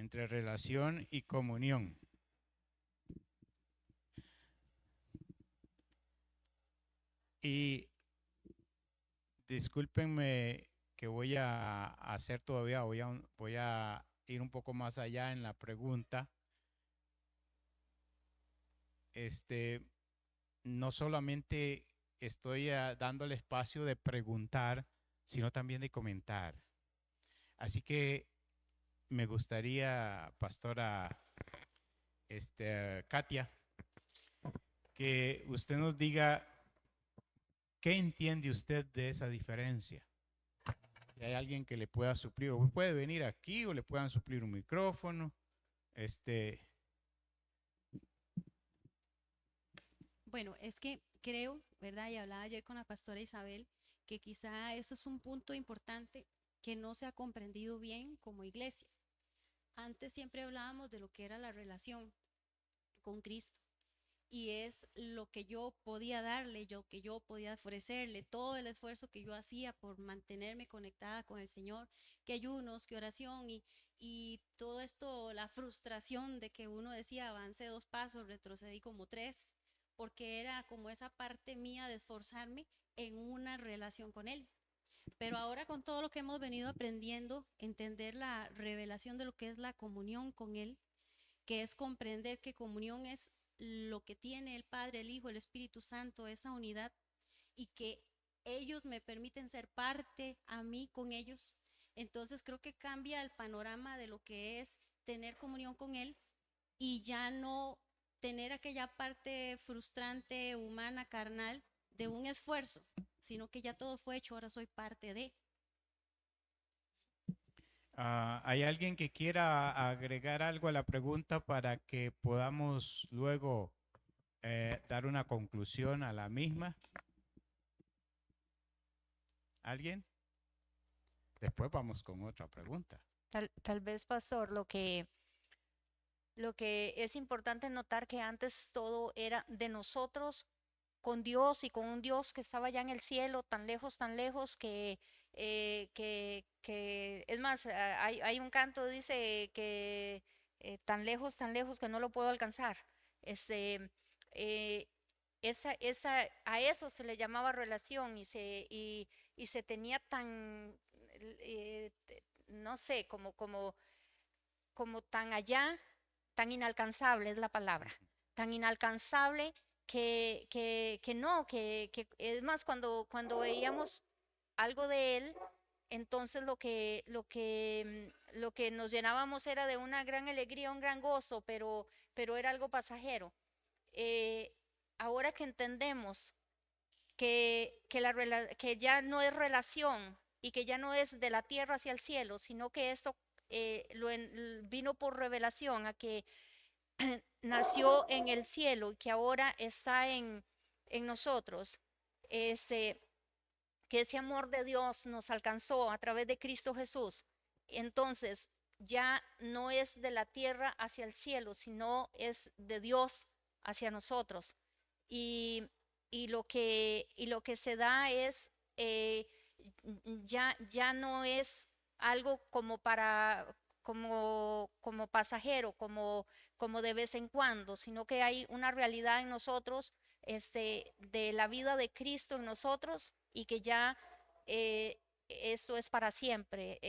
entre relación y comunión. Y discúlpenme que voy a hacer todavía, voy a ir un poco más allá en la pregunta. No solamente estoy dando el espacio de preguntar, sino también de comentar. Así que me gustaría, pastora Katia, que usted nos diga qué entiende usted de esa diferencia. Si hay alguien que le pueda suplir, o puede venir aquí, o le puedan suplir un micrófono. Este, Bueno, es que creo, ¿verdad? Y hablaba ayer con la pastora Isabel, que quizá eso es un punto importante que no se ha comprendido bien como iglesia. Antes siempre hablábamos de lo que era la relación con Cristo y es lo que yo podía darle, yo que yo podía ofrecerle, todo el esfuerzo que yo hacía por mantenerme conectada con el Señor, que ayunos, que oración y todo esto, la frustración de que uno decía avancé 2 pasos, retrocedí como 3, porque era como esa parte mía de esforzarme en una relación con Él. Pero ahora con todo lo que hemos venido aprendiendo, entender la revelación de lo que es la comunión con Él, que es comprender que comunión es lo que tiene el Padre, el Hijo, el Espíritu Santo, esa unidad, y que ellos me permiten ser parte a mí con ellos. Entonces creo que cambia el panorama de lo que es tener comunión con Él y ya no tener aquella parte frustrante, humana, carnal, de un esfuerzo, sino que ya todo fue hecho, ahora soy parte de. ¿hay alguien que quiera agregar algo a la pregunta para que podamos luego dar una conclusión a la misma? ¿Alguien? Después vamos con otra pregunta. Tal vez, pastor, lo que es importante notar que antes todo era de nosotros con Dios y con un Dios que estaba ya en el cielo, tan lejos es más, hay un canto, dice que tan lejos que no lo puedo alcanzar. Este, eh, a eso se le llamaba relación y se tenía tan, no sé, como tan allá, tan inalcanzable es la palabra, tan inalcanzable que no, que es más, cuando veíamos algo de él, entonces lo que nos llenábamos era de una gran alegría, un gran gozo, pero era algo pasajero. Eh, Ahora que entendemos que ya no es relación y que ya no es de la tierra hacia el cielo, sino que esto vino por revelación a que nació en el cielo y que ahora está en nosotros. Este, que ese amor de Dios nos alcanzó a través de Cristo Jesús. Entonces, ya no es de la tierra hacia el cielo, sino es de Dios hacia nosotros. Y, y lo que se da es, ya no es algo como como pasajero, como de vez en cuando, sino que hay una realidad en nosotros, de la vida de Cristo en nosotros y que ya esto es para siempre.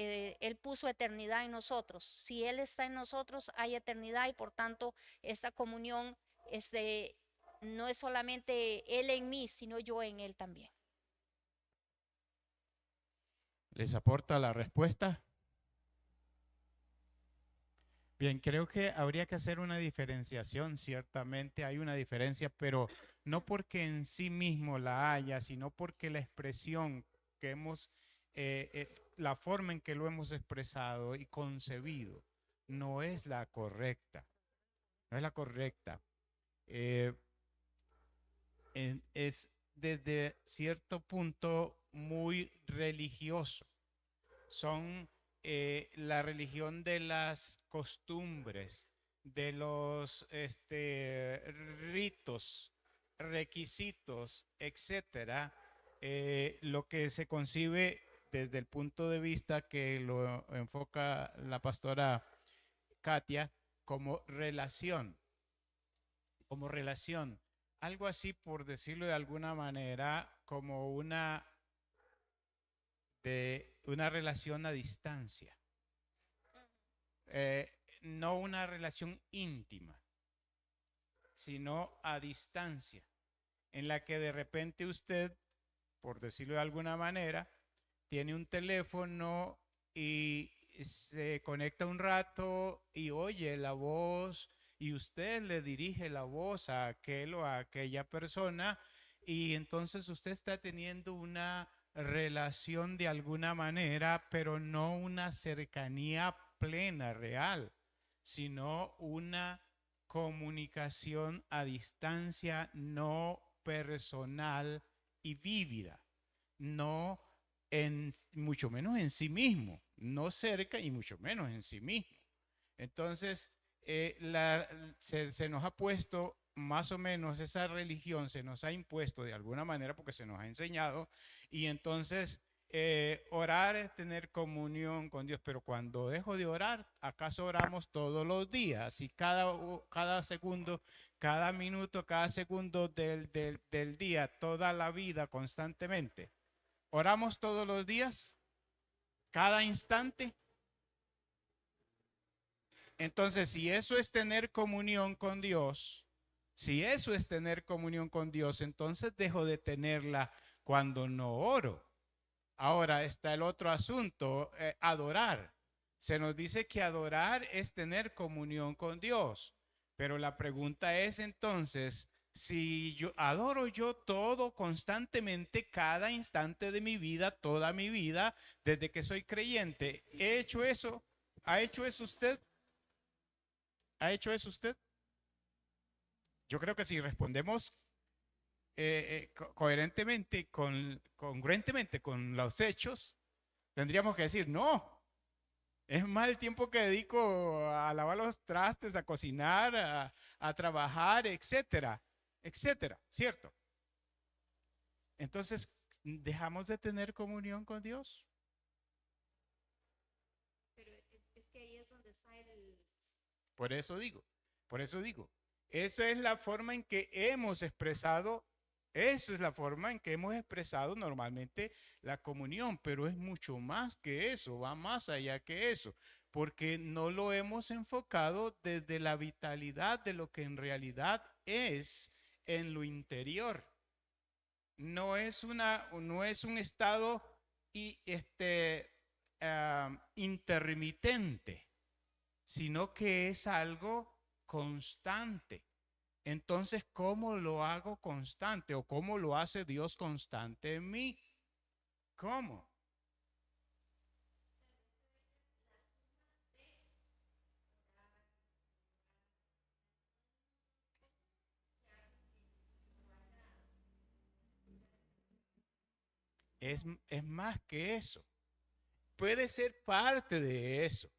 Él puso eternidad en nosotros. Si Él está en nosotros, hay eternidad y por tanto esta comunión no es solamente Él en mí, sino yo en Él también. ¿Les aporta la respuesta? Bien, creo que habría que hacer una diferenciación, ciertamente hay una diferencia, pero no porque en sí mismo la haya, sino porque la expresión que la forma en que lo hemos expresado y concebido no es la correcta, no es la correcta. Eh, es desde cierto punto muy religioso. Son la religión de las costumbres, de los ritos, requisitos, etcétera, lo que se concibe desde el punto de vista que lo enfoca la pastora Katia, como relación, como relación. Algo así, por decirlo de alguna manera, como una relación a distancia. No una relación íntima, sino a distancia, en la que de repente usted, por decirlo de alguna manera, tiene un teléfono y se conecta un rato y oye la voz y usted le dirige la voz a aquel o a aquella persona y entonces usted está teniendo una relación de alguna manera, pero no una cercanía plena, real, sino una comunicación a distancia no personal y vívida, no mucho menos en sí mismo, no cerca y mucho menos en sí mismo. Entonces, se nos ha puesto más o menos esa religión, se nos ha impuesto de alguna manera porque se nos ha enseñado y entonces orar es tener comunión con Dios, pero cuando dejo de orar, ¿acaso oramos todos los días? Y cada segundo, cada minuto, cada segundo del día, toda la vida, constantemente. ¿Oramos todos los días? ¿Cada instante? Entonces, si eso es tener comunión con Dios, si eso es tener comunión con Dios, entonces dejo de tenerla cuando no oro. Ahora está el otro asunto, adorar. Se nos dice que adorar es tener comunión con Dios, pero la pregunta es entonces, si yo adoro yo todo constantemente, cada instante de mi vida, toda mi vida, desde que soy creyente, ¿he hecho eso? ¿Ha hecho eso usted? ¿Ha hecho eso usted? Yo creo que si respondemos coherentemente, congruentemente con los hechos, tendríamos que decir, no, es más el tiempo que dedico a lavar los trastes, a cocinar, a trabajar, etcétera, etcétera, ¿cierto? Entonces, ¿dejamos de tener comunión con Dios? Pero es que ahí es donde está el... Por eso digo, esa es la forma en que hemos expresado, eso es la forma en que hemos expresado normalmente la comunión, pero es mucho más que eso, va más allá que eso, porque no lo hemos enfocado desde la vitalidad de lo que en realidad es en lo interior. No es un estado y intermitente, sino que es algo constante. Entonces, ¿cómo lo hago constante o cómo lo hace Dios constante en mí? ¿Cómo? Es más que eso. Puede ser parte de eso,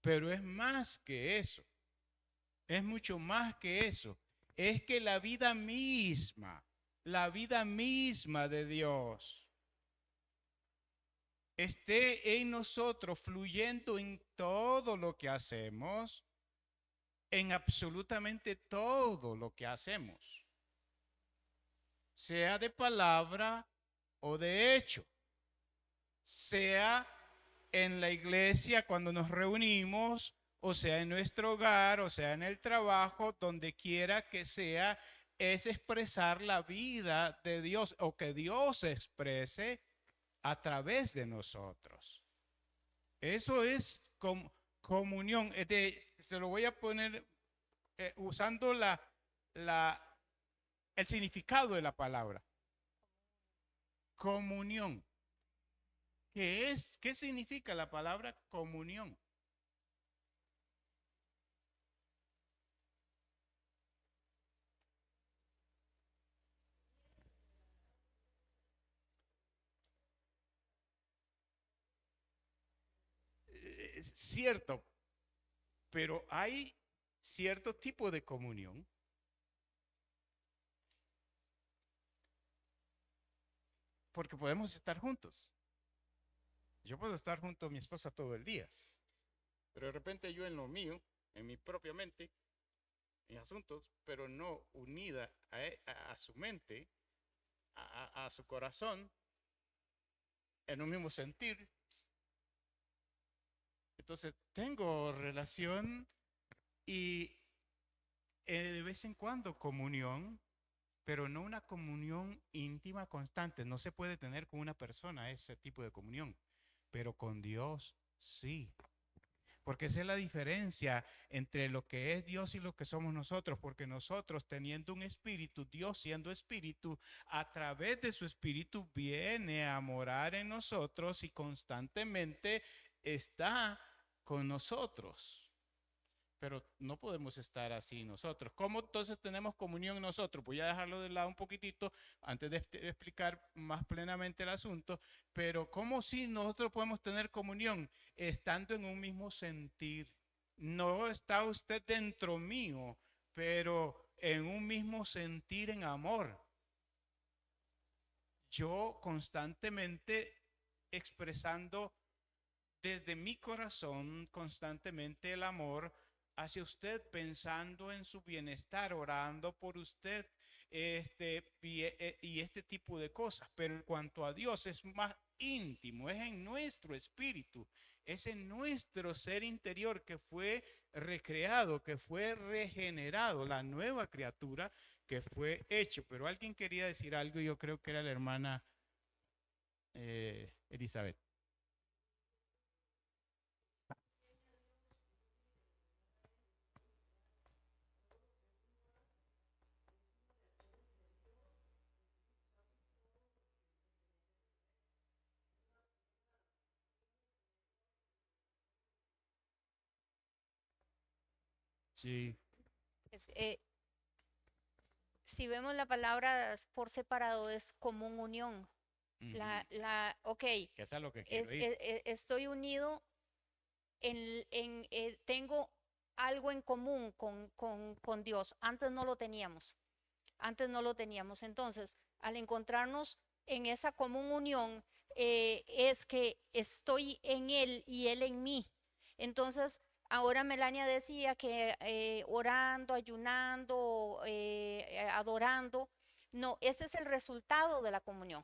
pero es más que eso. Es mucho más que eso. Es que la vida misma de Dios, esté en nosotros, fluyendo en todo lo que hacemos, en absolutamente todo lo que hacemos, sea de palabra o de hecho, sea en la iglesia cuando nos reunimos, o sea en nuestro hogar, o sea en el trabajo, donde quiera que sea, es expresar la vida de Dios o que Dios se exprese a través de nosotros. Eso es comunión. Se lo voy a poner usando la, el significado de la palabra. Comunión. ¿Qué es? ¿Qué significa la palabra comunión? Es cierto, pero hay cierto tipo de comunión. Porque podemos estar juntos. Yo puedo estar junto a mi esposa todo el día, pero de repente yo en lo mío en mi propia mente, mis asuntos, pero no unida a su mente, a su corazón, en un mismo sentir. Entonces tengo relación y de vez en cuando comunión, pero no una comunión íntima constante. No se puede tener con una persona ese tipo de comunión, pero con Dios sí. Porque esa es la diferencia entre lo que es Dios y lo que somos nosotros. Porque nosotros teniendo un espíritu, Dios siendo espíritu, a través de su espíritu viene a morar en nosotros y constantemente está con nosotros. Pero no podemos estar así nosotros. ¿Cómo entonces tenemos comunión nosotros? Voy a dejarlo de lado un poquitito antes de explicar más plenamente el asunto, pero ¿cómo si nosotros podemos tener comunión estando en un mismo sentir? No está usted dentro mío, pero en un mismo sentir en amor. Yo constantemente expresando desde mi corazón constantemente el amor hacia usted, pensando en su bienestar, orando por usted, y este tipo de cosas. Pero en cuanto a Dios es más íntimo, es en nuestro espíritu, es en nuestro ser interior que fue recreado, que fue regenerado, la nueva criatura que fue hecho. Pero alguien quería decir algo, yo creo que era la hermana Elizabeth. Sí. Es- eh, si vemos la palabra por separado es común unión. Ok, Que eso es lo que quiero ir. estoy unido tengo algo en común con Dios. Antes no lo teníamos. Antes no lo teníamos. Entonces, al encontrarnos en esa común unión, es que estoy en Él y Él en mí. Entonces, ahora Melania decía que orando, ayunando, adorando, no, ese es el resultado de la comunión.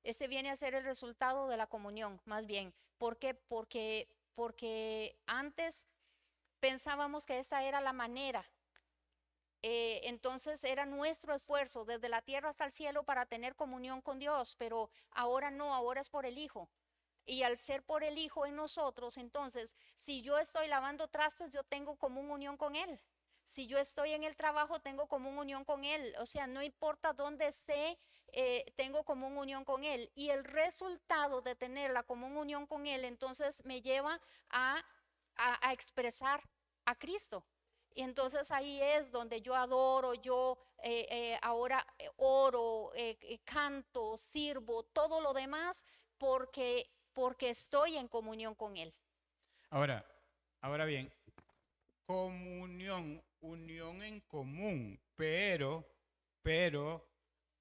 Este viene a ser el resultado de la comunión, más bien. ¿Por qué? Porque antes pensábamos que esta era la manera. Entonces era nuestro esfuerzo desde la tierra hasta el cielo para tener comunión con Dios, pero ahora no, ahora es por el Hijo. Y al ser por el Hijo en nosotros, entonces, si yo estoy lavando trastes, yo tengo común unión con Él. Si yo estoy en el trabajo, tengo común unión con Él. O sea, no importa dónde esté, tengo común unión con Él. Y el resultado de tener la común unión con Él, entonces me lleva a expresar a Cristo. Y entonces ahí es donde yo adoro, yo ahora oro, canto, sirvo, todo lo demás, porque estoy en comunión con Él. Ahora, ahora bien, comunión, unión en común, pero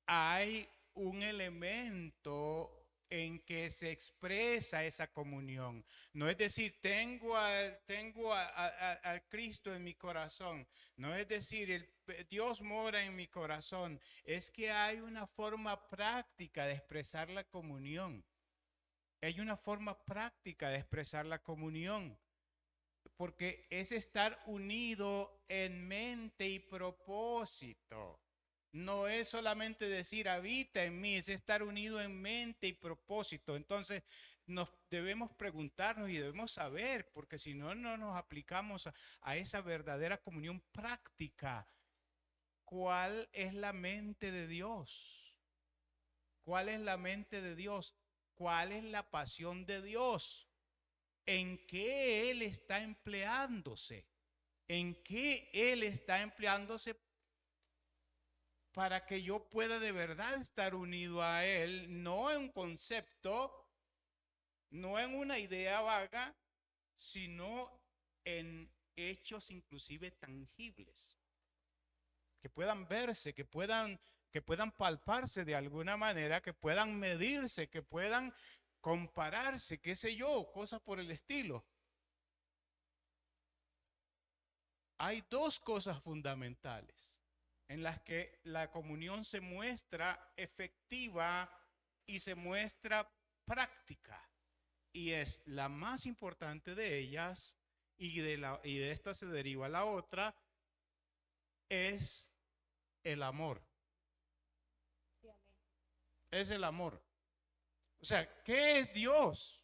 hay un elemento en que se expresa esa comunión. No es decir, tengo a Cristo en mi corazón. No es decir, Dios mora en mi corazón. Es que hay una forma práctica de expresar la comunión. Hay una forma práctica de expresar la comunión, porque es estar unido en mente y propósito. No es solamente decir habita en mí, es estar unido en mente y propósito. Entonces nos debemos preguntarnos y debemos saber, porque si no, no nos aplicamos a esa verdadera comunión práctica. ¿Cuál es la mente de Dios? ¿Cuál es la mente de Dios? ¿Cuál es la pasión de Dios? ¿En qué Él está empleándose? ¿En qué Él está empleándose para que yo pueda de verdad estar unido a Él? No en un concepto, no en una idea vaga, sino en hechos inclusive tangibles, que puedan verse, que puedan palparse de alguna manera, que puedan medirse, que puedan compararse, qué sé yo, cosas por el estilo. hay dos cosas fundamentales en las que la comunión se muestra efectiva y se muestra práctica. Y es la más importante de ellas, y de esta se deriva la otra, es el amor. Es el amor. O sea, ¿qué es Dios?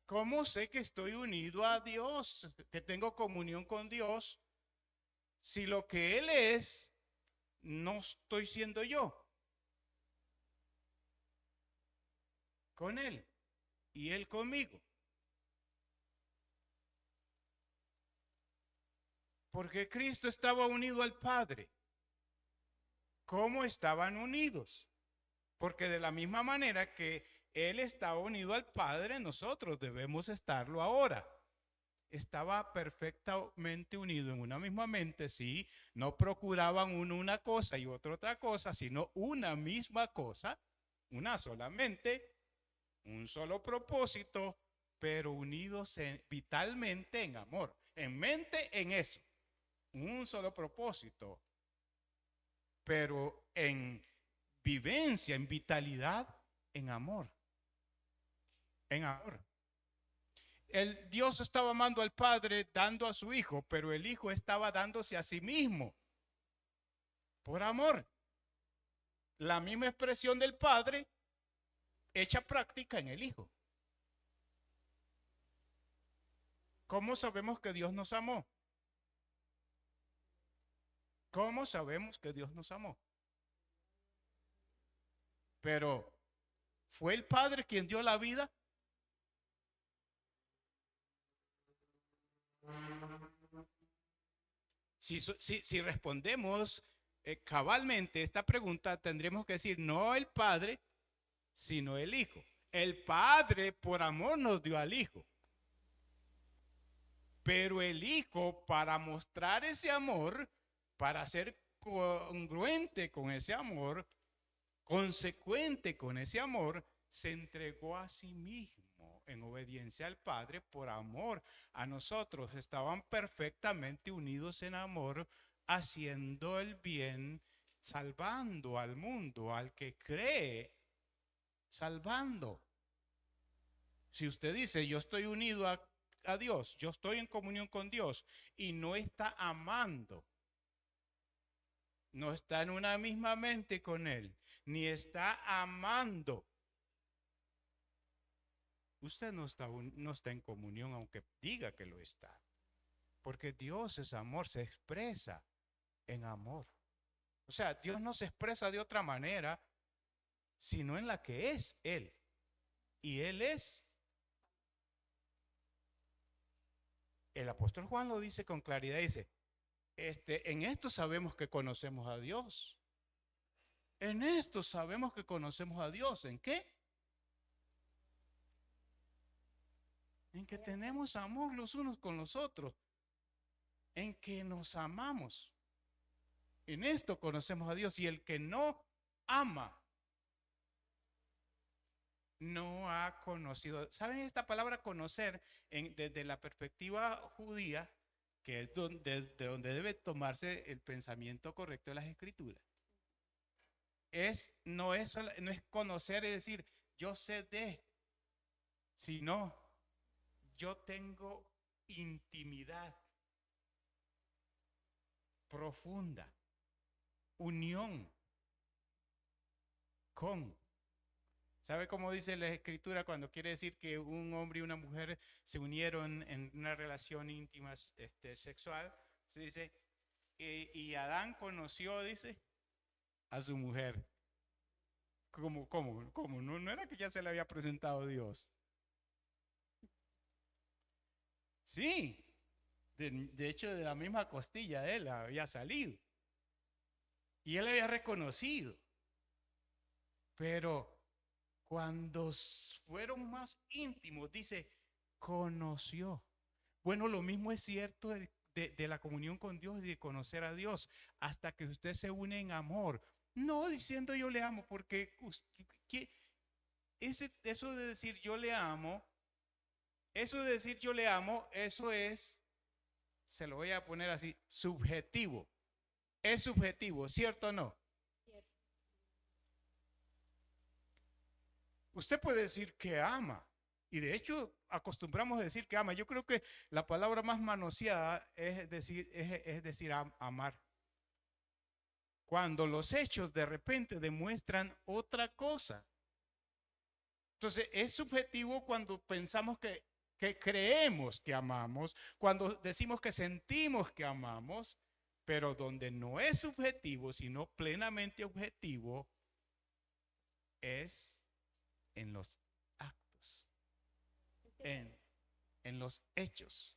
¿Cómo sé que estoy unido a Dios, que tengo comunión con Dios, si lo que Él es no estoy siendo yo con Él y Él conmigo? Porque Cristo estaba unido al Padre. ¿Cómo estaban unidos? Porque de la misma manera que Él estaba unido al Padre, nosotros debemos estarlo ahora. Estaba perfectamente unido en una misma mente, sí, no procuraban uno una cosa y otro otra cosa, sino una misma cosa, una solamente, un solo propósito, pero unidos vitalmente en amor, en mente en eso, un solo propósito, pero en vivencia, en vitalidad, en amor, en amor. El Dios estaba amando al Padre dando a su Hijo, pero el Hijo estaba dándose a sí mismo por amor. La misma expresión del Padre hecha práctica en el Hijo. ¿Cómo sabemos que Dios nos amó? ¿Cómo sabemos que Dios nos amó? Pero ¿fue el Padre quien dio la vida? Si respondemos cabalmente esta pregunta, tendremos que decir no el Padre, sino el Hijo. El Padre por amor nos dio al Hijo. Pero el Hijo, para mostrar ese amor, para ser congruente con ese amor, consecuente con ese amor, se entregó a sí mismo en obediencia al Padre por amor a nosotros. Estaban perfectamente unidos en amor, haciendo el bien, salvando al mundo, al que cree, salvando. Si usted dice, yo estoy unido a Dios, yo estoy en comunión con Dios y no está amando, no está en una misma mente con Él, ni está amando, usted no está en comunión aunque diga que lo está. Porque Dios es amor, se expresa en amor. O sea, Dios no se expresa de otra manera, sino en la que es Él. Y Él es. El apóstol Juan lo dice con claridad, dice, en esto sabemos que conocemos a Dios. En esto sabemos que conocemos a Dios. ¿En qué? En que tenemos amor los unos con los otros. En que nos amamos. En esto conocemos a Dios. Y el que no ama, no ha conocido. ¿Saben esta palabra conocer desde la perspectiva judía, que es de donde debe tomarse el pensamiento correcto de las escrituras? No es conocer, es decir, yo sé de, sino yo tengo intimidad profunda, unión con. ¿Sabe cómo dice la escritura cuando quiere decir que un hombre y una mujer se unieron en una relación íntima sexual? Se dice, y Adán conoció, dice, a su mujer. ¿Cómo? No era que ya se le había presentado Dios. Sí, de hecho de la misma costilla de él había salido. Y él había reconocido. Pero cuando fueron más íntimos, dice, conoció. Bueno, lo mismo es cierto de la comunión con Dios y de conocer a Dios, hasta que usted se une en amor. No diciendo yo le amo, porque eso de decir yo le amo Eso de decir yo le amo, eso es, se lo voy a poner así, subjetivo. Es subjetivo, ¿cierto o no? Usted puede decir que ama. Y de hecho acostumbramos a decir que ama. Yo creo que la palabra más manoseada es decir amar. Cuando los hechos de repente demuestran otra cosa. Entonces es subjetivo cuando pensamos que creemos que amamos, cuando decimos que sentimos que amamos, pero donde no es subjetivo, sino plenamente objetivo, es en los actos, en, en los hechos.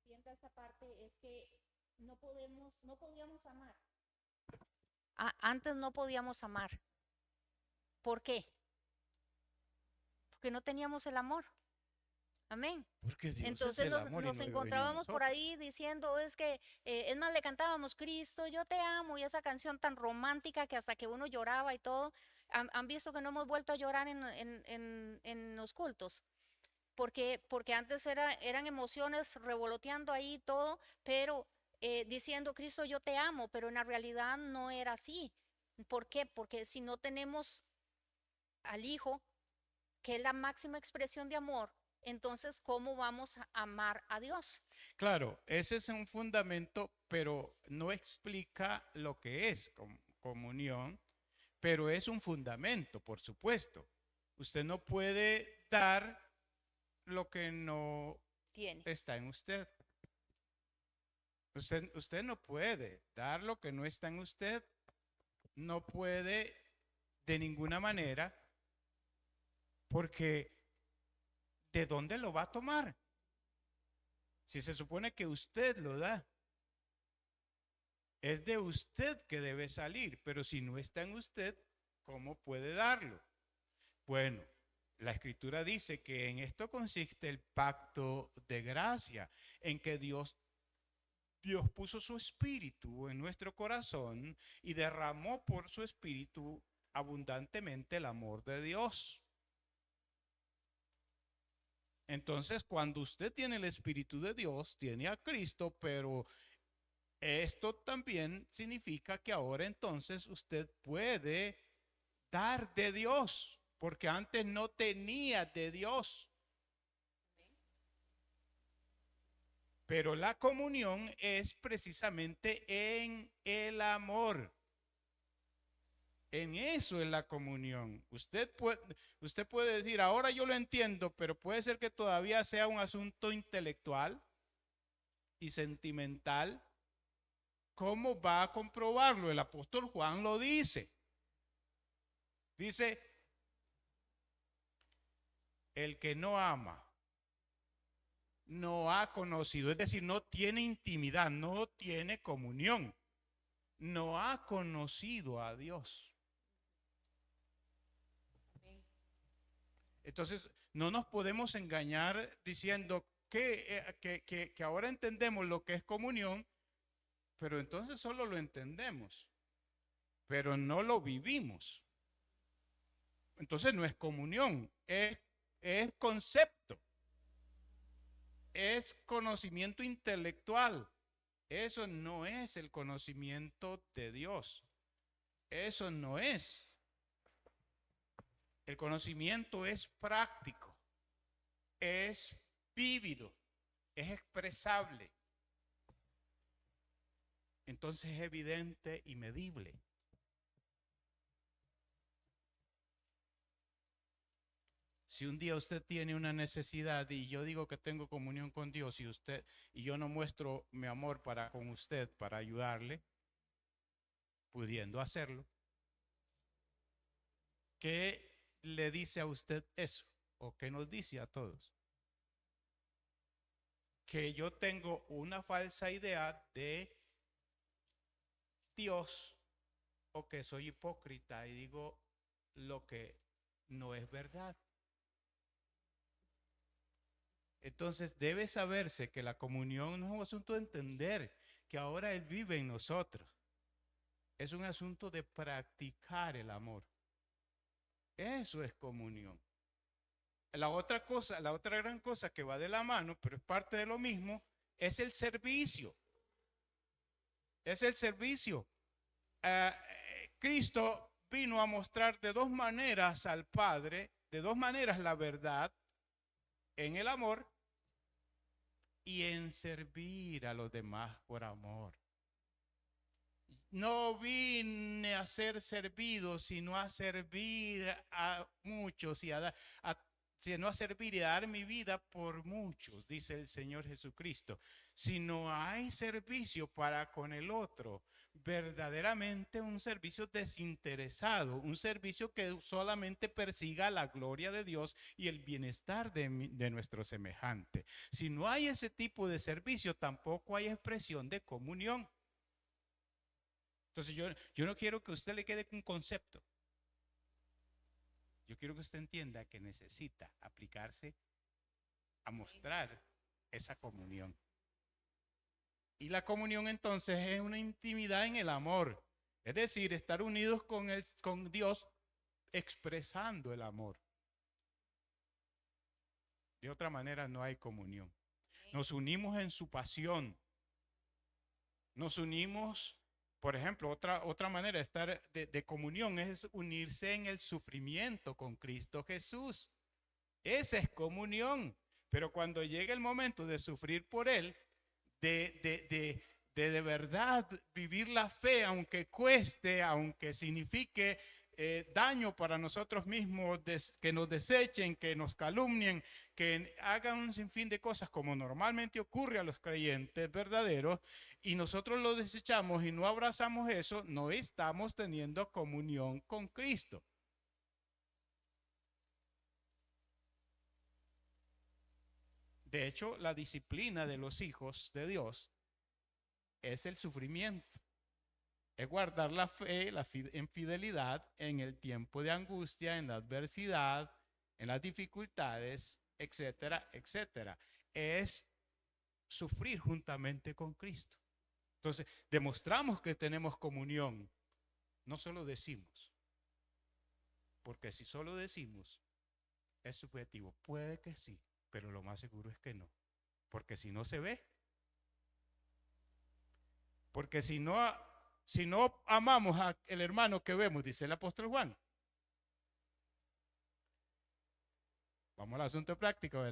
Entienda esta parte es que no podíamos amar. Antes no podíamos amar. ¿Por qué? Porque no teníamos el amor. Amén. Porque Dios es Entonces el amor y nos no debe venir a encontrábamos por nosotros. ahí diciendo, es que, es más, le cantábamos, Cristo, yo te amo, y esa canción tan romántica que hasta que uno lloraba y todo. Han visto que no hemos vuelto a llorar en los cultos, porque antes eran emociones revoloteando ahí y todo, pero diciendo, Cristo, yo te amo, pero en la realidad no era así. ¿Por qué? Porque si no tenemos al Hijo, que es la máxima expresión de amor, entonces, ¿cómo vamos a amar a Dios? Claro, ese es un fundamento, pero no explica lo que es comunión, pero es un fundamento, por supuesto. Usted no puede dar lo que no Tiene. está en usted. Usted no puede dar lo que no está en usted. No puede de ninguna manera, porque ¿de dónde lo va a tomar? Si se supone que usted lo da, es de usted que debe salir, pero si no está en usted, ¿cómo puede darlo? Bueno, la escritura dice que en esto consiste el pacto de gracia, en que Dios puso su espíritu en nuestro corazón y derramó por su espíritu abundantemente el amor de Dios. Entonces, cuando usted tiene el espíritu de Dios, tiene a Cristo, pero esto también significa que ahora entonces usted puede dar de Dios, porque antes no tenía de Dios. Pero la comunión es precisamente en el amor. En eso es la comunión. Usted puede decir, ahora yo lo entiendo, pero puede ser que todavía sea un asunto intelectual y sentimental. ¿Cómo va a comprobarlo? El apóstol Juan lo dice. Dice, el que no ama, no ha conocido, es decir, no tiene intimidad, no tiene comunión, no ha conocido a Dios. Entonces, no nos podemos engañar diciendo que ahora entendemos lo que es comunión, pero entonces solo lo entendemos, pero no lo vivimos. Entonces no es comunión, es concepto, es conocimiento intelectual. Eso no es el conocimiento de Dios. Eso no es. El conocimiento es práctico, es vívido, es expresable. Entonces es evidente y medible. Si un día usted tiene una necesidad y yo digo que tengo comunión con Dios y yo no muestro mi amor para con usted para ayudarle, pudiendo hacerlo, ¿qué le dice a usted eso? ¿O qué nos dice a todos? Que yo tengo una falsa idea de Dios o que soy hipócrita y digo lo que no es verdad. Entonces debe saberse que la comunión no es un asunto de entender que ahora Él vive en nosotros. Es un asunto de practicar el amor. Eso es comunión. La otra cosa, la otra gran cosa que va de la mano, pero es parte de lo mismo, es el servicio. Es el servicio. Cristo vino a mostrar de dos maneras al Padre, de dos maneras la verdad, en el amor y en servir a los demás por amor. No vine a ser servido, sino a servir a muchos y sino a servir y a dar mi vida por muchos, dice el Señor Jesucristo. Si no hay servicio para con el otro, verdaderamente un servicio desinteresado, un servicio que solamente persiga la gloria de Dios y el bienestar de nuestro semejante. Si no hay ese tipo de servicio, tampoco hay expresión de comunión. Entonces yo no quiero que a usted le quede un concepto. Yo quiero que usted entienda que necesita aplicarse a mostrar esa comunión. Y la comunión entonces es una intimidad en el amor. Es decir, estar unidos con Dios expresando el amor. De otra manera no hay comunión. Nos unimos en su pasión. Nos unimos, por ejemplo, otra manera de estar de comunión es unirse en el sufrimiento con Cristo Jesús. Esa es comunión. Pero cuando llega el momento de sufrir por Él, de verdad vivir la fe, aunque cueste, aunque signifique daño para nosotros mismos, que nos desechen, que nos calumnien, que hagan un sinfín de cosas como normalmente ocurre a los creyentes verdaderos, y nosotros lo desechamos y no abrazamos eso, no estamos teniendo comunión con Cristo. De hecho, la disciplina de los hijos de Dios es el sufrimiento. Es guardar la fe, en fidelidad en el tiempo de angustia, en la adversidad, en las dificultades, etcétera, etcétera. Es sufrir juntamente con Cristo. Entonces, demostramos que tenemos comunión. No solo decimos. Porque si solo decimos, es subjetivo. Puede que sí, pero lo más seguro es que no. Porque si no se ve. Porque si no amamos al hermano que vemos, dice el apóstol Juan. Vamos al asunto práctico de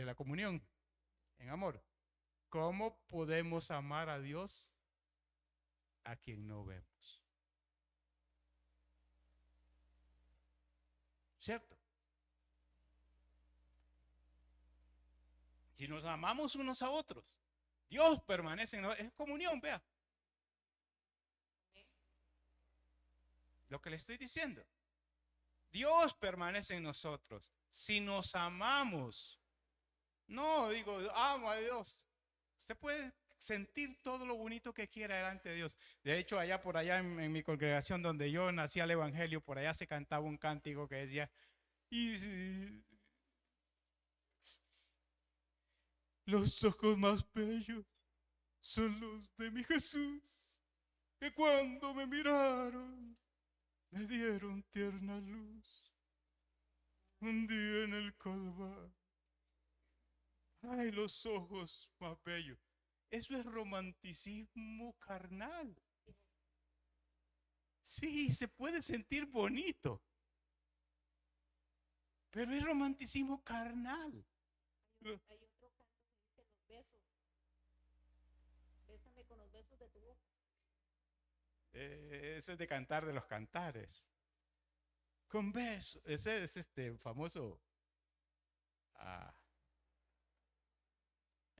la comunión en amor. ¿Cómo podemos amar a Dios a quien no vemos? ¿Cierto? Si nos amamos unos a otros, Dios permanece en nosotros. Es comunión, vea. Lo que le estoy diciendo. Dios permanece en nosotros. Si nos amamos, no digo, amo a Dios. Usted puede sentir todo lo bonito que quiera delante de Dios. De hecho, allá por allá en mi congregación donde yo nací al evangelio, por allá se cantaba un cántico que decía, y los ojos más bellos son los de mi Jesús, que cuando me miraron, me dieron tierna luz. Un día en el Calvario. Ay, los ojos más bellos. Eso es romanticismo carnal. Sí, se puede sentir bonito, pero es romanticismo carnal. Hay otro canto que dice los besos. Bésame con los besos de tu boca. Ese es de cantar de los cantares. Con besos. Ese es este famoso.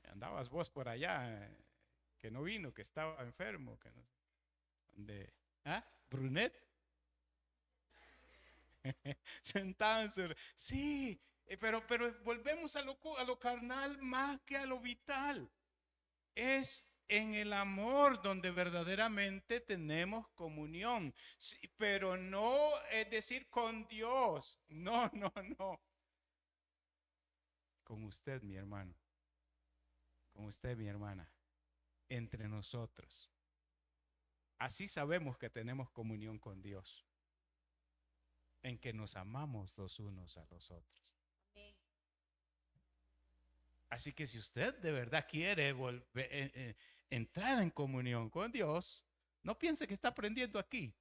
Andabas vos por allá, que no vino, que estaba enfermo, que no, Brunet. Sentado sí, pero volvemos a lo carnal más que a lo vital. Es en el amor donde verdaderamente tenemos comunión, sí, pero no es decir con Dios, no, con usted, mi hermano, con usted, mi hermana, entre nosotros. Así sabemos que tenemos comunión con Dios, en que nos amamos los unos a los otros. Así que si usted de verdad quiere entrar en comunión con Dios, no piense que está aprendiendo aquí.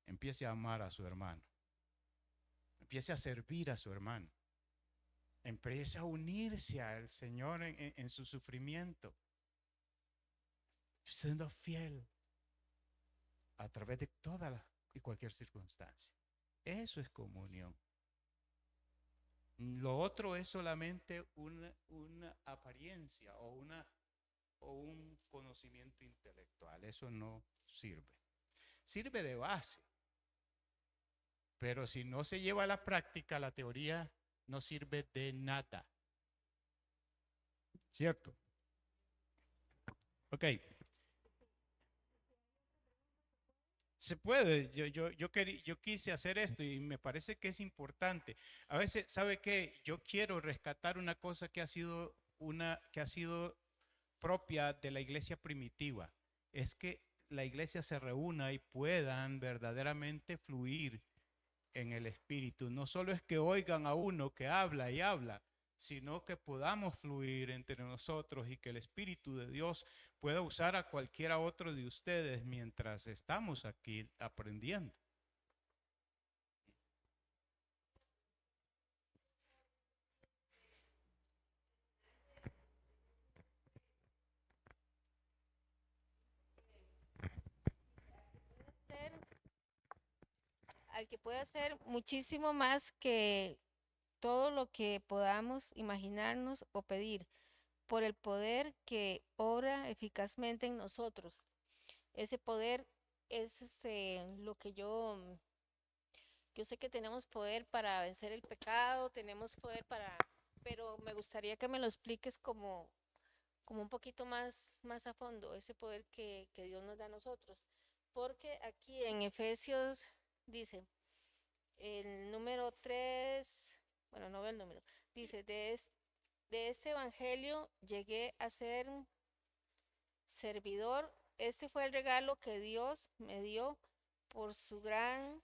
Empiece a amar a su hermano. Empiece a servir a su hermano. Empiece a unirse al Señor en su sufrimiento, siendo fiel a través de toda y cualquier circunstancia. Eso es comunión. Lo otro es solamente una apariencia o un conocimiento intelectual. Eso no sirve. Sirve de base. Pero si no se lleva a la práctica, la teoría no sirve de nada. ¿Cierto? Ok. Se puede, yo quise hacer esto y me parece que es importante. A veces, ¿sabe qué? Yo quiero rescatar una cosa que ha sido propia de la iglesia primitiva. Es que la iglesia se reúna y puedan verdaderamente fluir en el espíritu. No solo es que oigan a uno que habla y habla, sino que podamos fluir entre nosotros y que el Espíritu de Dios pueda usar a cualquiera otro de ustedes mientras estamos aquí aprendiendo. Ser- Al que puede hacer muchísimo más que todo lo que podamos imaginarnos o pedir, por el poder que obra eficazmente en nosotros. Ese poder es lo que yo sé que tenemos poder para vencer el pecado, tenemos poder para, pero me gustaría que me lo expliques como un poquito más a fondo, ese poder que Dios nos da a nosotros. Porque aquí en Efesios dice, el número 3, bueno, no veo el número, dice, de este evangelio llegué a ser servidor. Este fue el regalo que Dios me dio por su gran,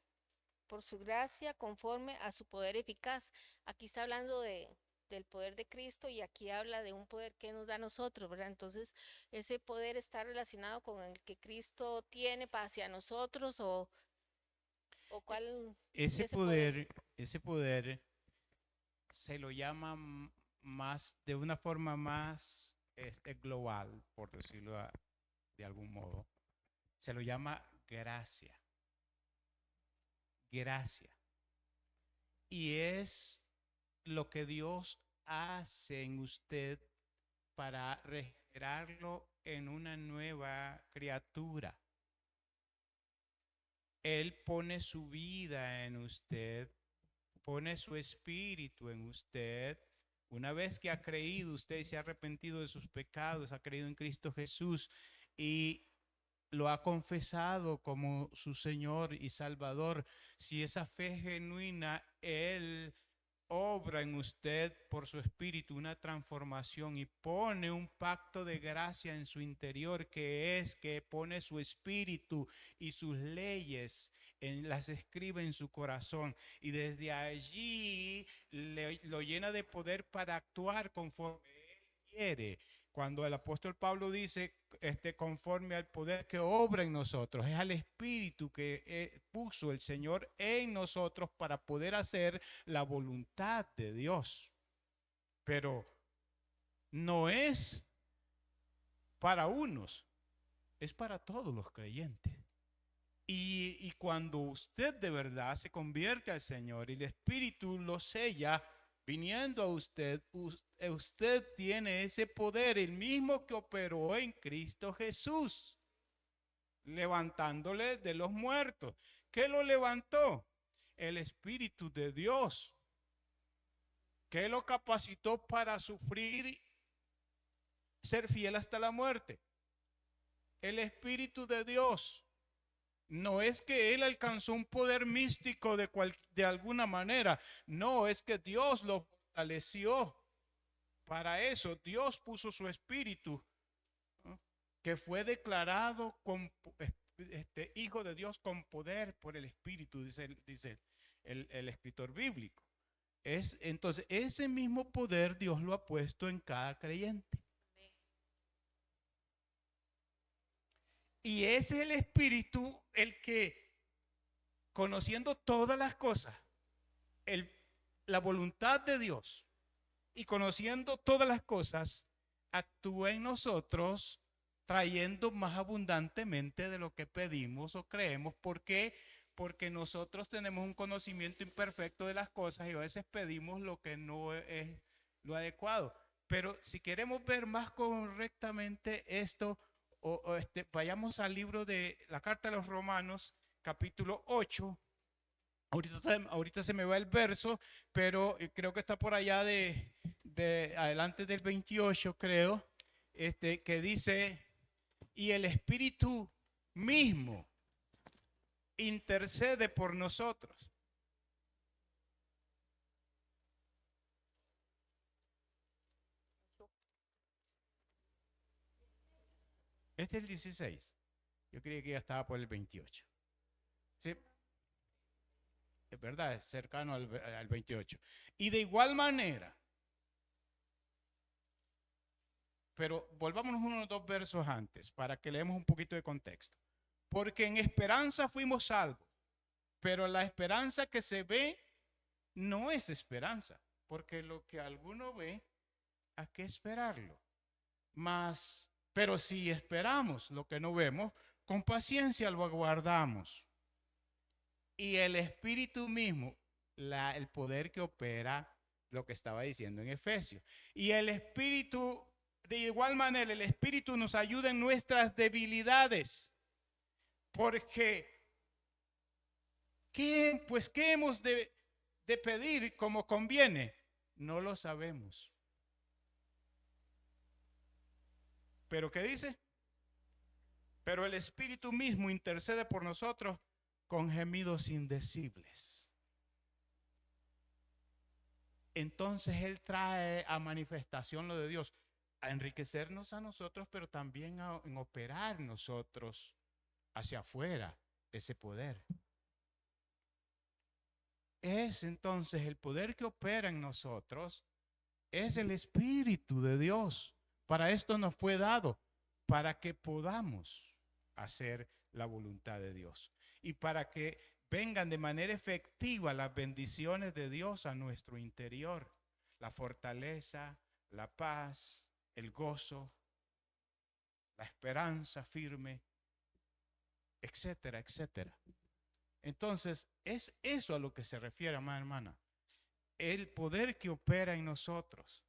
por su gracia, conforme a su poder eficaz. Aquí está hablando del poder de Cristo y aquí habla de un poder que nos da a nosotros, ¿verdad? Entonces, ese poder está relacionado con el que Cristo tiene hacia nosotros o cuál Ese ese poder. poder, ese poder se lo llama más, de una forma más global, por decirlo de algún modo. Se lo llama gracia. Gracia. Y es lo que Dios hace en usted para regenerarlo en una nueva criatura. Él pone su vida en usted, pone su espíritu en usted. Una vez que ha creído, usted se ha arrepentido de sus pecados, ha creído en Cristo Jesús y lo ha confesado como su Señor y Salvador. Si esa fe genuina, Él obra en usted por su espíritu una transformación y pone un pacto de gracia en su interior, que es que pone su espíritu y sus leyes, las escribe en su corazón y desde allí lo llena de poder para actuar conforme él quiere. Cuando el apóstol Pablo dice conforme al poder que obra en nosotros, es al espíritu que puso el Señor en nosotros para poder hacer la voluntad de Dios. Pero no es para unos, es para todos los creyentes. Y cuando usted de verdad se convierte al Señor y el Espíritu lo sella, viniendo a usted, usted tiene ese poder, el mismo que operó en Cristo Jesús, levantándole de los muertos. ¿Qué lo levantó? El Espíritu de Dios, que lo capacitó para sufrir, ser fiel hasta la muerte. El Espíritu de Dios. No es que él alcanzó un poder místico de alguna manera. No, es que Dios lo fortaleció. Para eso Dios puso su espíritu, ¿no? Que fue declarado hijo de Dios con poder por el espíritu, dice el escritor bíblico. Entonces, ese mismo poder Dios lo ha puesto en cada creyente. Y ese es el Espíritu el que, conociendo todas las cosas, la voluntad de Dios y conociendo todas las cosas, actúa en nosotros trayendo más abundantemente de lo que pedimos o creemos. ¿Por qué? Porque nosotros tenemos un conocimiento imperfecto de las cosas y a veces pedimos lo que no es lo adecuado. Pero si queremos ver más correctamente esto, vayamos al libro de la Carta de los Romanos, capítulo 8. Ahorita se me va el verso, pero creo que está por allá de adelante del 28, creo, que dice, y el Espíritu mismo intercede por nosotros. Este es el 16. Yo creía que ya estaba por el 28. Sí, es verdad, es cercano al 28. Y de igual manera, pero volvámonos unos dos versos antes para que leamos un poquito de contexto. Porque en esperanza fuimos salvos, pero la esperanza que se ve no es esperanza, porque lo que alguno ve, ¿a qué esperarlo? Pero si esperamos lo que no vemos, con paciencia lo aguardamos. Y el Espíritu mismo, el poder que opera lo que estaba diciendo en Efesios. Y el Espíritu, de igual manera, el Espíritu nos ayuda en nuestras debilidades. Porque, ¿qué hemos de pedir como conviene? No lo sabemos. ¿Pero qué dice? Pero el Espíritu mismo intercede por nosotros con gemidos indecibles. Entonces Él trae a manifestación lo de Dios, a enriquecernos a nosotros, pero también en operar nosotros hacia afuera ese poder. Es entonces el poder que opera en nosotros, es el Espíritu de Dios. Para esto nos fue dado, para que podamos hacer la voluntad de Dios y para que vengan de manera efectiva las bendiciones de Dios a nuestro interior, la fortaleza, la paz, el gozo, la esperanza firme, etcétera, etcétera. Entonces, es eso a lo que se refiere, amada hermana. El poder que opera en nosotros.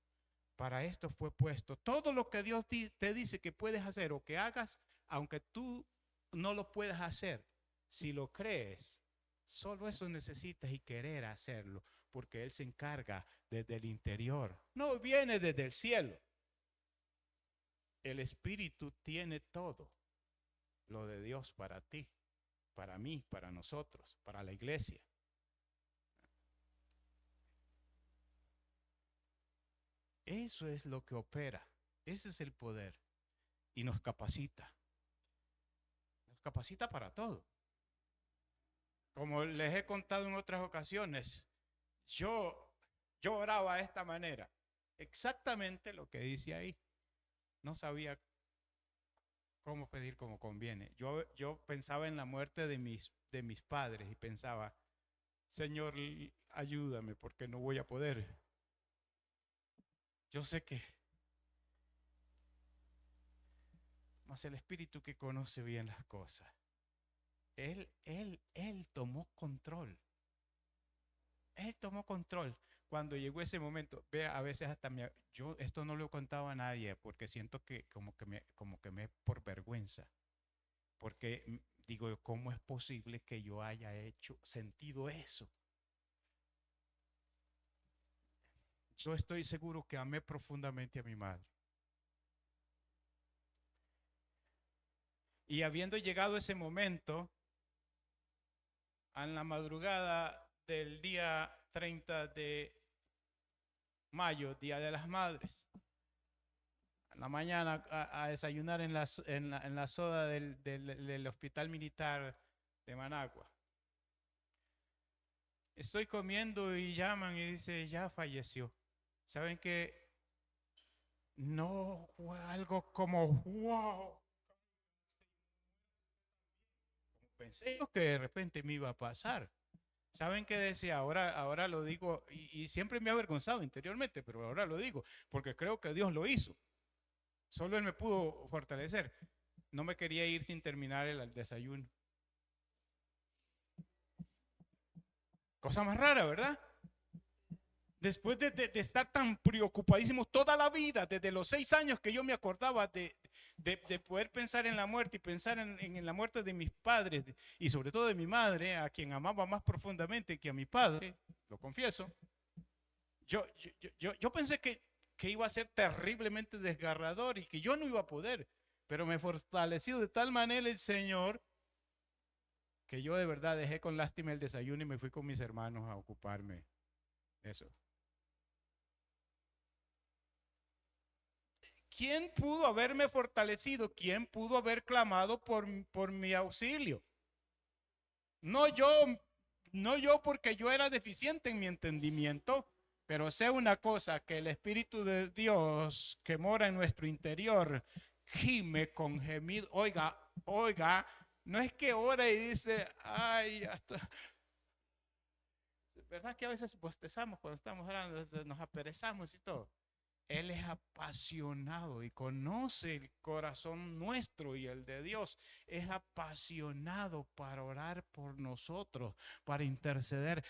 Para esto fue puesto. Todo lo que Dios te dice que puedes hacer o que hagas, aunque tú no lo puedas hacer, si lo crees, solo eso necesitas y querer hacerlo, porque Él se encarga desde el interior. No viene desde el cielo. El Espíritu tiene todo lo de Dios para ti, para mí, para nosotros, para la iglesia. Eso es lo que opera. Ese es el poder. Y nos capacita. Nos capacita para todo. Como les he contado en otras ocasiones, yo oraba de esta manera. Exactamente lo que dice ahí. No sabía cómo pedir como conviene. Yo pensaba en la muerte de mis padres y pensaba, Señor, ayúdame porque no voy a poder. Yo sé que más el Espíritu que conoce bien las cosas. Él tomó control. Él tomó control. Cuando llegó ese momento, vea, a veces hasta yo esto no lo he contado a nadie porque siento que como que me por vergüenza. Porque digo, ¿cómo es posible que yo haya sentido eso? Yo estoy seguro que amé profundamente a mi madre. Y habiendo llegado ese momento, en la madrugada del día 30 de mayo, Día de las Madres, en la mañana a desayunar en la soda del Hospital Militar de Managua. Estoy comiendo y llaman y dice, ya falleció. ¿Saben que no fue algo como, wow? Pensé yo que de repente me iba a pasar. ¿Saben qué decía? Ahora lo digo y siempre me ha avergonzado interiormente, pero ahora lo digo porque creo que Dios lo hizo. Solo Él me pudo fortalecer. No me quería ir sin terminar el desayuno. Cosa más rara, ¿verdad? Después de estar tan preocupadísimo toda la vida, desde los 6 años que yo me acordaba de poder pensar en la muerte y pensar en la muerte de mis padres y sobre todo de mi madre, a quien amaba más profundamente que a mi padre, lo confieso, yo pensé que iba a ser terriblemente desgarrador y que yo no iba a poder, pero me fortaleció de tal manera el Señor que yo de verdad dejé con lástima el desayuno y me fui con mis hermanos a ocuparme de eso. ¿Quién pudo haberme fortalecido? ¿Quién pudo haber clamado por mi auxilio? No yo, no yo porque yo era deficiente en mi entendimiento, pero sé una cosa, que el Espíritu de Dios que mora en nuestro interior gime con gemido. Oiga, oiga, no es que ora y dice, ay, ¿verdad que a veces bostezamos cuando estamos orando, nos aperezamos y todo? Él es apasionado y conoce el corazón nuestro y el de Dios. Es apasionado para orar por nosotros, para interceder.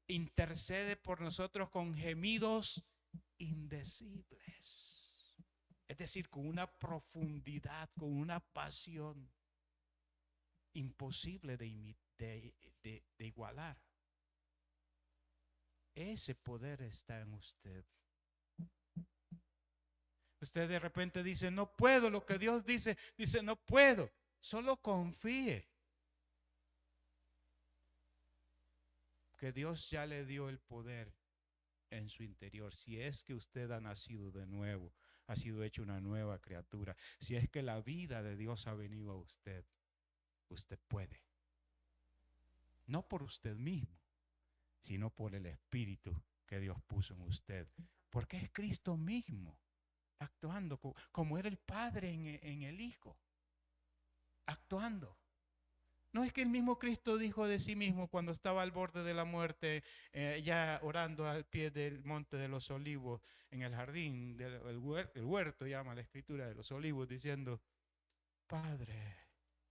Intercede por nosotros con gemidos indecibles. Es decir, con una profundidad, con una pasión imposible de igualar. Ese poder está en usted. Usted de repente dice, no puedo, lo que Dios dice, no puedo. Solo confíe que Dios ya le dio el poder en su interior. Si es que usted ha nacido de nuevo, ha sido hecho una nueva criatura, si es que la vida de Dios ha venido a usted, usted puede. No por usted mismo, sino por el Espíritu que Dios puso en usted. Porque es Cristo mismo actuando como era el Padre en el Hijo, actuando. No es que el mismo Cristo dijo de sí mismo cuando estaba al borde de la muerte, ya orando al pie del monte de los olivos, en el jardín, el huerto llama la escritura de los olivos, diciendo, Padre,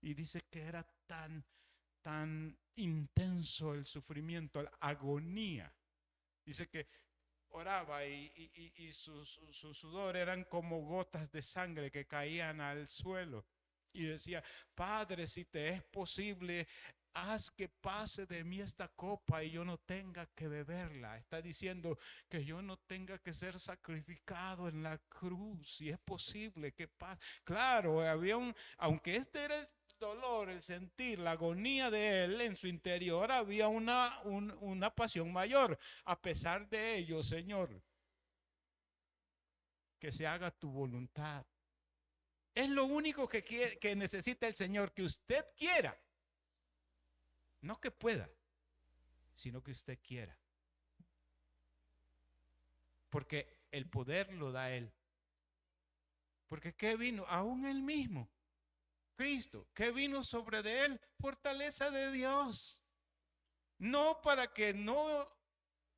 y dice que era tan intenso el sufrimiento, la agonía. Dice que oraba y su sudor eran como gotas de sangre que caían al suelo. Y decía, Padre, si te es posible, haz que pase de mí esta copa y yo no tenga que beberla. Está diciendo que yo no tenga que ser sacrificado en la cruz. Si es posible que pase. Claro, aunque este era el dolor, el sentir, la agonía de él en su interior, había una pasión mayor. A pesar de ello, Señor, que se haga tu voluntad. Es lo único que necesita el Señor, que usted quiera. No que pueda, sino que usted quiera. Porque el poder lo da Él. Porque ¿qué vino? Aún Él mismo, Cristo. ¿Qué vino sobre de Él? Fortaleza de Dios. No para que no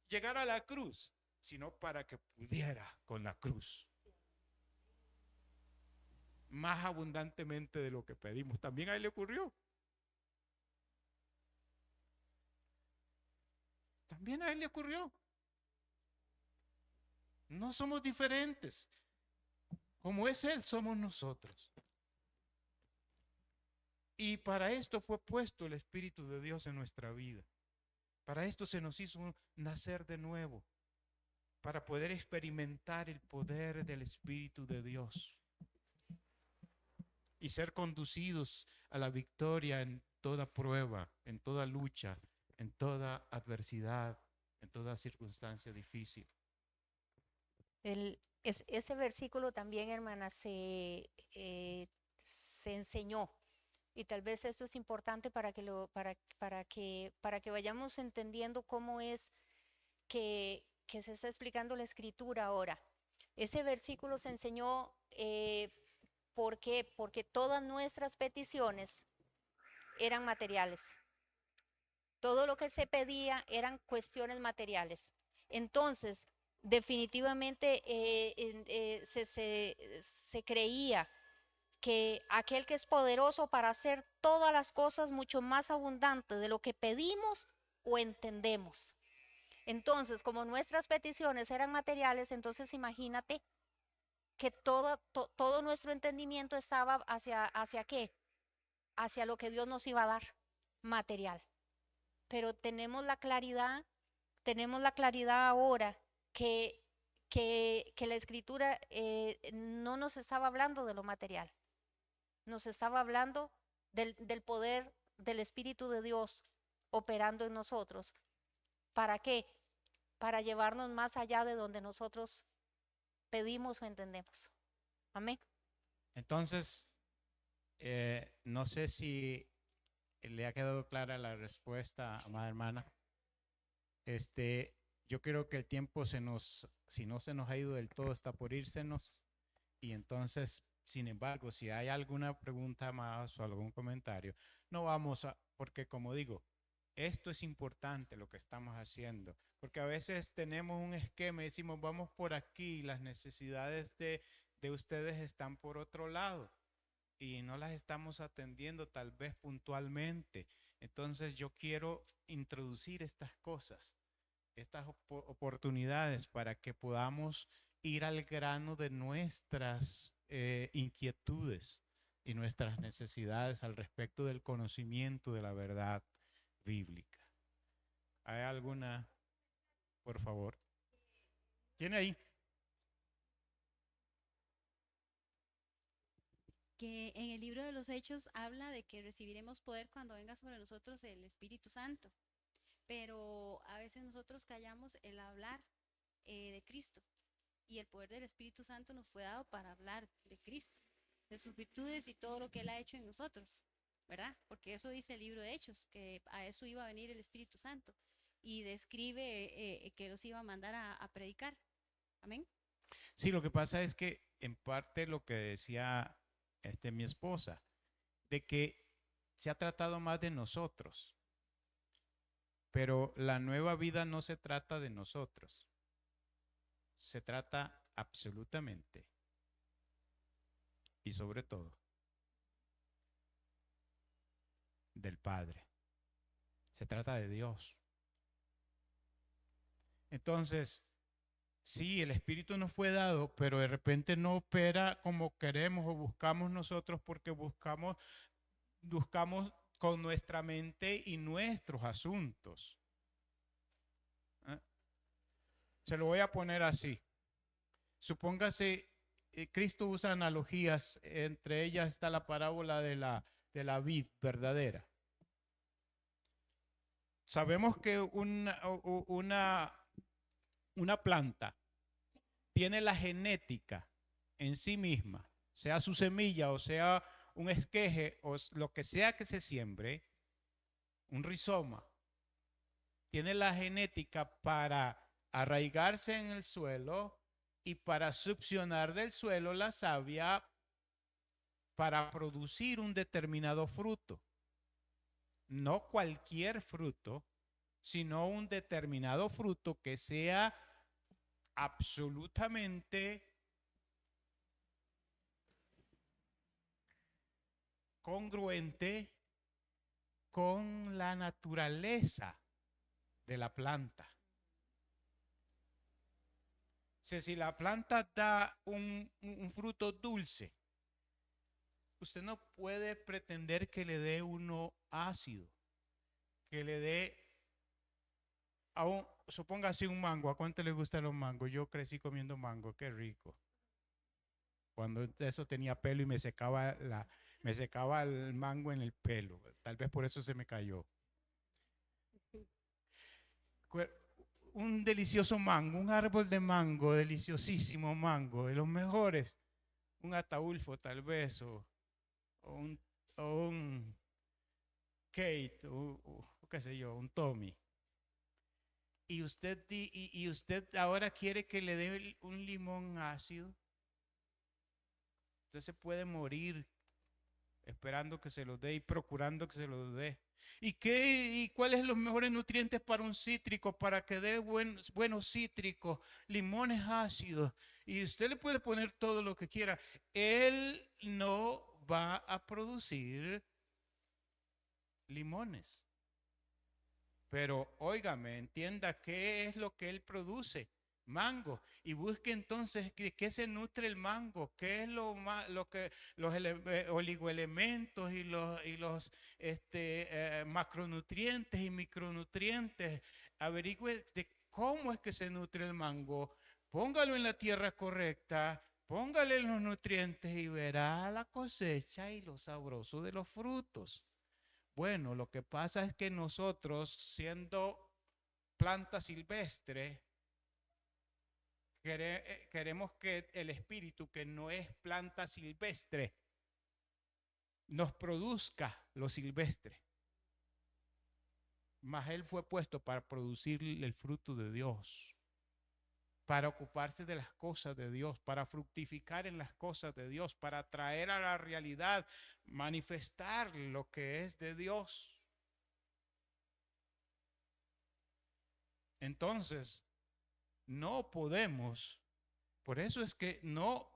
llegara a la cruz, sino para que pudiera con la cruz. Más abundantemente de lo que pedimos. También a Él le ocurrió. También a Él le ocurrió. No somos diferentes. Como es Él, somos nosotros. Y para esto fue puesto el Espíritu de Dios en nuestra vida. Para esto se nos hizo nacer de nuevo. Para poder experimentar el poder del Espíritu de Dios. Y ser conducidos a la victoria en toda prueba, en toda lucha, en toda adversidad, en toda circunstancia difícil. Ese versículo también, hermana, se enseñó Y tal vez esto es importante para que vayamos entendiendo cómo es que se está explicando la escritura ahora. Ese versículo se enseñó, ¿por qué? Porque todas nuestras peticiones eran materiales. Todo lo que se pedía eran cuestiones materiales. Entonces, definitivamente se creía que aquel que es poderoso para hacer todas las cosas mucho más abundante de lo que pedimos o entendemos. Entonces, como nuestras peticiones eran materiales, entonces imagínate que todo nuestro entendimiento estaba hacia qué, hacia lo que Dios nos iba a dar, material. Pero tenemos la claridad ahora que la escritura no nos estaba hablando de lo material, nos estaba hablando del poder del Espíritu de Dios operando en nosotros. ¿Para qué? Para llevarnos más allá de donde nosotros pedimos o entendemos. Amén. Entonces, no sé si le ha quedado clara la respuesta, amada hermana. Yo creo que el tiempo si no se nos ha ido del todo, está por írsenos. Y entonces, sin embargo, si hay alguna pregunta más o algún comentario, no vamos porque como digo, esto es importante lo que estamos haciendo, porque a veces tenemos un esquema y decimos, vamos por aquí, las necesidades de ustedes están por otro lado y no las estamos atendiendo tal vez puntualmente. Entonces yo quiero introducir estas cosas, estas oportunidades para que podamos ir al grano de nuestras inquietudes y nuestras necesidades al respecto del conocimiento de la verdad bíblica. ¿Hay alguna? Por favor. ¿Tiene ahí? Que en el libro de los Hechos habla de que recibiremos poder cuando venga sobre nosotros el Espíritu Santo, pero a veces nosotros callamos el hablar de Cristo, y el poder del Espíritu Santo nos fue dado para hablar de Cristo, de sus virtudes y todo lo que Él ha hecho en nosotros, ¿verdad? Porque eso dice el libro de Hechos, que a eso iba a venir el Espíritu Santo, y describe que los iba a mandar a predicar. Amén. Sí, lo que pasa es que en parte lo que decía mi esposa, de que se ha tratado más de nosotros, pero la nueva vida no se trata de nosotros, se trata absolutamente y sobre todo del Padre, se trata de Dios. Entonces, sí, el Espíritu nos fue dado, pero de repente no opera como queremos o buscamos nosotros, porque buscamos con nuestra mente y nuestros asuntos. ¿Eh? Se lo voy a poner así. Supóngase, Cristo usa analogías, entre ellas está la parábola de la vid verdadera. Sabemos que una planta tiene la genética en sí misma, sea su semilla o sea un esqueje o lo que sea que se siembre, un rizoma, tiene la genética para arraigarse en el suelo y para succionar del suelo la savia para producir un determinado fruto. No cualquier fruto, sino un determinado fruto que sea absolutamente congruente con la naturaleza de la planta. O sea, si la planta da un fruto dulce, usted no puede pretender que le dé uno ácido, que le dé, supóngase un mango. ¿A cuánto le gustan los mangos? Yo crecí comiendo mango, qué rico. Cuando eso tenía pelo y me secaba el mango en el pelo. Tal vez por eso se me cayó. Un delicioso mango, un árbol de mango, deliciosísimo mango, de los mejores. Un ataulfo tal vez, o un o un Kate, o qué sé yo, un Tommy. Y usted ahora quiere que le dé un limón ácido. Usted se puede morir esperando que se lo dé y procurando que se lo dé. ¿Y cuáles son los mejores nutrientes para un cítrico? Para que dé buenos cítricos, limones ácidos. Y usted le puede poner todo lo que quiera. Él no va a producir limones. Pero óigame, entienda qué es lo que él produce. Mango. Y busque entonces qué se nutre el mango, qué es lo que los oligoelementos y los macronutrientes y micronutrientes. Averigüe de cómo es que se nutre el mango. Póngalo en la tierra correcta, póngale los nutrientes y verá la cosecha y lo sabroso de los frutos. Bueno, lo que pasa es que nosotros, siendo planta silvestre, queremos que el espíritu, que no es planta silvestre, nos produzca lo silvestre. Mas él fue puesto para producir el fruto de Dios, para ocuparse de las cosas de Dios, para fructificar en las cosas de Dios, para traer a la realidad, manifestar lo que es de Dios. Entonces, no podemos, por eso es que no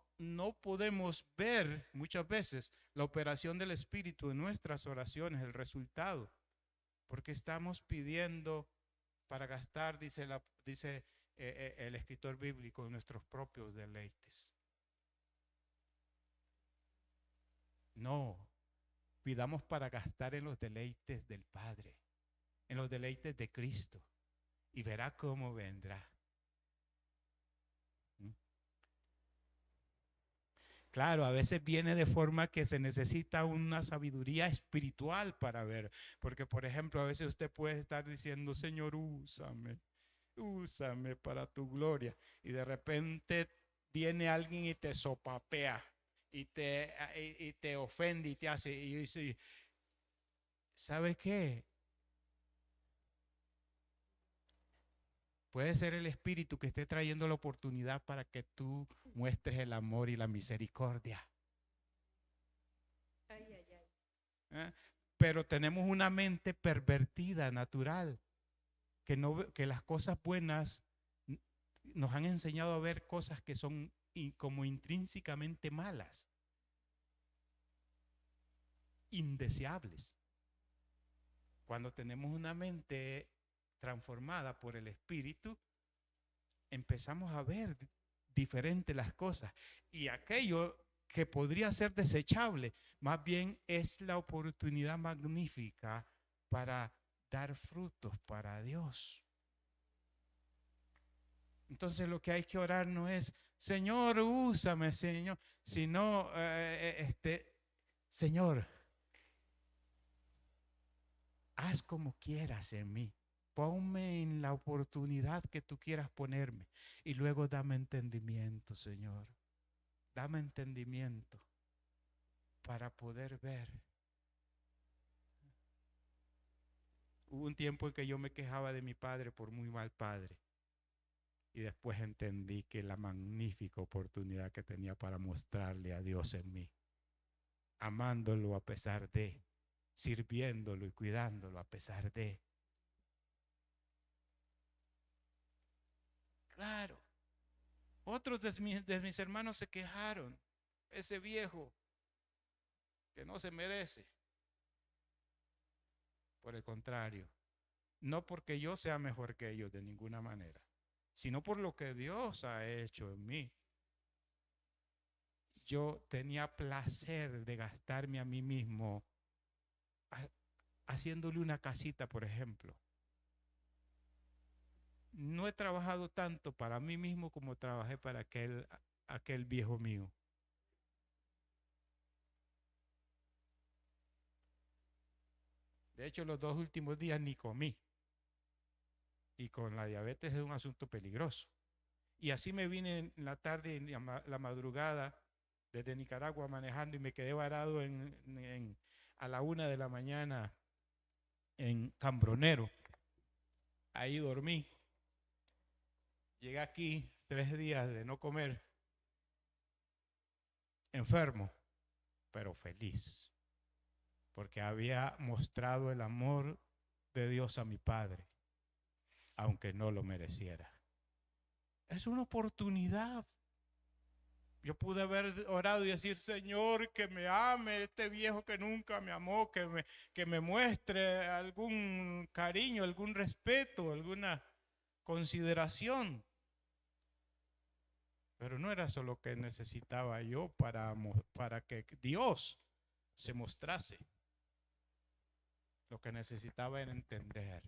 podemos ver muchas veces la operación del Espíritu en nuestras oraciones, el resultado, porque estamos pidiendo para gastar, dice el escritor bíblico, en nuestros propios deleites. No, pidamos para gastar en los deleites del Padre, en los deleites de Cristo, y verá cómo vendrá. Claro, a veces viene de forma que se necesita una sabiduría espiritual para ver, porque por ejemplo, a veces usted puede estar diciendo, Señor, úsame para tu gloria, y de repente viene alguien y te sopapea, y te ofende, y te hace, y dice, ¿sabe qué? Puede ser el Espíritu que esté trayendo la oportunidad para que tú muestres el amor y la misericordia. Ay, ay, ay. ¿Eh? Pero tenemos una mente pervertida, natural, que las cosas buenas nos han enseñado a ver cosas que son como intrínsecamente malas, indeseables. Cuando tenemos una mente transformada por el Espíritu, empezamos a ver diferente las cosas, y aquello que podría ser desechable, más bien es la oportunidad magnífica para dar frutos para Dios. Entonces lo que hay que orar no es, Señor, úsame, Señor, sino, Señor, haz como quieras en mí. Ponme en la oportunidad que tú quieras ponerme. Y luego dame entendimiento, Señor. Dame entendimiento para poder ver. Hubo un tiempo en que yo me quejaba de mi padre por muy mal padre. Y después entendí que la magnífica oportunidad que tenía para mostrarle a Dios en mí. Amándolo a pesar de, sirviéndolo y cuidándolo a pesar de. Claro. Otros de mis hermanos se quejaron. Ese viejo que no se merece. Por el contrario, no porque yo sea mejor que ellos de ninguna manera, sino por lo que Dios ha hecho en mí. Yo tenía placer de gastarme a mí mismo haciéndole una casita, por ejemplo. No he trabajado tanto para mí mismo como trabajé para aquel viejo mío. De hecho, los 2 últimos días ni comí. Y con la diabetes es un asunto peligroso. Y así me vine en la tarde, en la madrugada, desde Nicaragua manejando, y me quedé varado a la 1 de la mañana en Cambronero. Ahí dormí. Llegué aquí 3 días de no comer, enfermo, pero feliz, porque había mostrado el amor de Dios a mi Padre, aunque no lo mereciera. Es una oportunidad. Yo pude haber orado y decir, Señor, que me ame este viejo que nunca me amó, que me muestre algún cariño, algún respeto, alguna consideración. Pero no era eso lo que necesitaba yo para que Dios se mostrase. Lo que necesitaba era entender.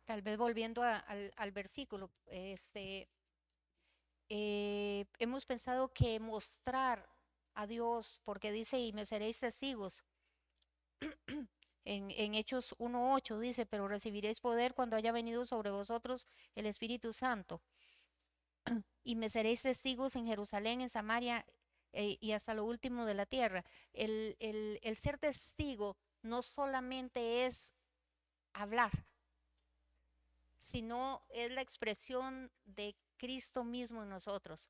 Tal vez volviendo al versículo, hemos pensado que mostrar a Dios, porque dice, y me seréis testigos. En Hechos 1:8 dice, pero recibiréis poder cuando haya venido sobre vosotros el Espíritu Santo. Y me seréis testigos en Jerusalén, en Samaria y hasta lo último de la tierra. El ser testigo no solamente es hablar, sino es la expresión de Cristo mismo en nosotros.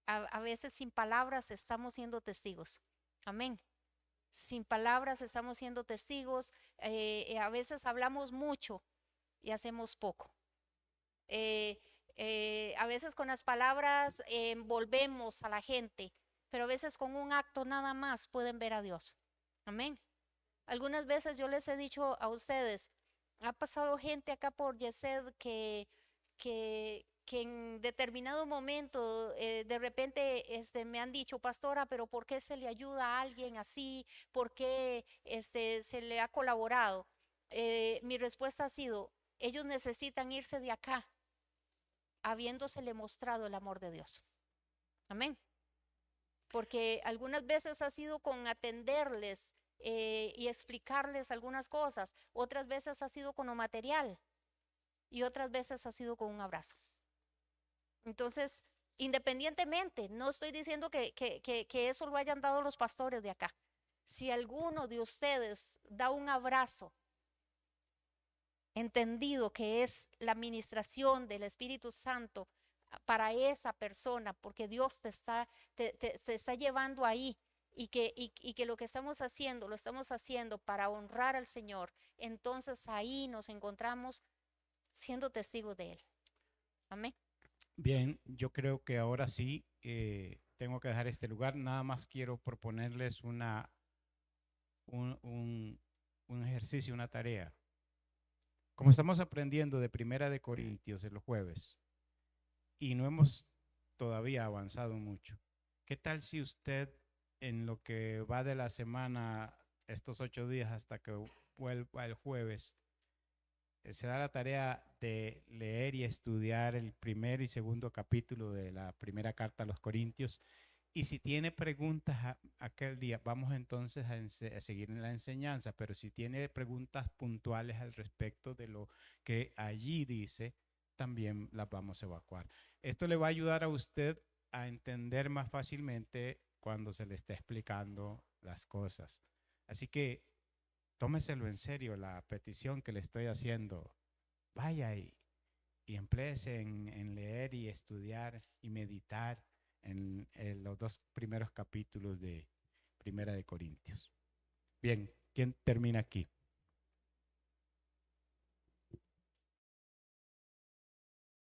A veces sin palabras estamos siendo testigos. Amén. Sin palabras estamos siendo testigos. A veces hablamos mucho y hacemos poco. A veces con las palabras envolvemos a la gente, pero a veces con un acto nada más pueden ver a Dios. Amén. Algunas veces yo les he dicho a ustedes, ha pasado gente acá por Yesed que en determinado momento de repente me han dicho, pastora, pero ¿por qué se le ayuda a alguien así? ¿Por qué se le ha colaborado? Mi respuesta ha sido, ellos necesitan irse de acá habiéndosele mostrado el amor de Dios. Amén. Porque algunas veces ha sido con atenderles y explicarles algunas cosas, otras veces ha sido con lo material y otras veces ha sido con un abrazo. Entonces, independientemente, no estoy diciendo que eso lo hayan dado los pastores de acá. Si alguno de ustedes da un abrazo, entendido que es la administración del Espíritu Santo para esa persona, porque Dios te está llevando ahí y que lo que estamos haciendo, lo estamos haciendo para honrar al Señor, entonces ahí nos encontramos siendo testigos de Él. Amén. Bien, yo creo que ahora sí tengo que dejar este lugar. Nada más quiero proponerles un ejercicio, una tarea. Como estamos aprendiendo de Primera de Corintios en los jueves y no hemos todavía avanzado mucho, ¿qué tal si usted en lo que va de la semana, estos 8 días hasta que vuelva el jueves, se da la tarea de leer y estudiar el primer y segundo capítulo de la primera carta a los Corintios? Y si tiene preguntas aquel día, vamos entonces a seguir en la enseñanza, pero si tiene preguntas puntuales al respecto de lo que allí dice, también las vamos a evacuar. Esto le va a ayudar a usted a entender más fácilmente cuando se le esté explicando las cosas. Así que tómeselo en serio, la petición que le estoy haciendo. Vaya y empléese en leer y estudiar y meditar en los 2 primeros capítulos de Primera de Corintios. Bien, ¿quién termina aquí?